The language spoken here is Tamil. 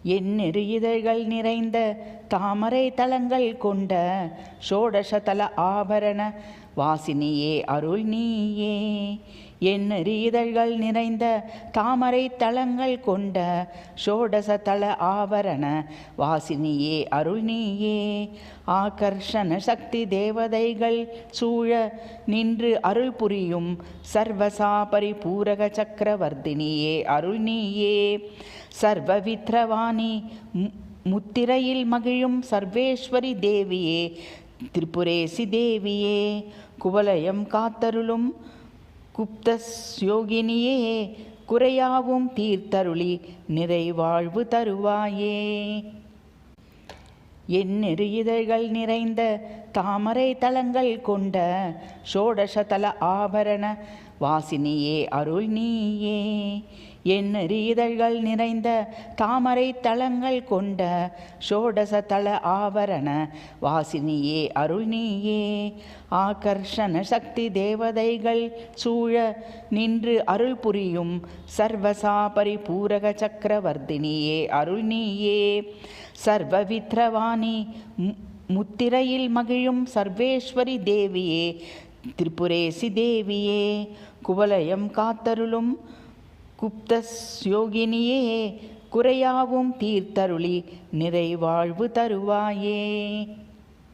எந்நெறி இதழ்கள் நிறைந்த தாமரை தலங்கள் கொண்ட ஷோடசதல ஆபரண வாசினியே அருள் நீயே. எந்நெறி இதழ்கள் நிறைந்த தாமரை தலங்கள் கொண்ட ஷோடசதல ஆபரண வாசினியே அருள் நீயே. ஆகர்ஷண சக்தி தேவதைகள் சூழ நின்று அருள் புரியும் சர்வசா பரிபூரக சக்கரவர்த்தினியே அருள் நீயே. சர்வவித்ரவாணி முத்திரையில் மகிழும் சர்வேஸ்வரி தேவியே திரிபுரேசி தேவியே. குவலயம் காத்தருளும் குப்தஸ்யோகினியே குறையாவும் தீர்த்தருளி நிறைவாழ்வு தருவாயே. எந்நெறி இதழ்கள் நிறைந்த தாமரை தலங்கள் கொண்ட ஷோடசதல ஆபரண வாசினியே அருள் நீயே. எந்நெறி இதழ்கள் நிறைந்த தாமரை தலங்கள் கொண்ட ஷோடசதல ஆபரண வாசினியே அருள் நீயே. ஆகர்ஷண சக்தி தேவதைகள் சூழ நின்று அருள் புரியும் சர்வசா பரிபூரக சக்கரவர்த்தினியே அருள் நீயே. சர்வவித்ரவாணி முத்திரையில் மகிழும் சர்வேஸ்வரி தேவியே திரிபுரேசி தேவியே. குவலயம் காத்தருளும் குப்தஸ்யோகினியே குறையாவும் தீர்த்தருளி நிறைவாழ்வு தருவாயே.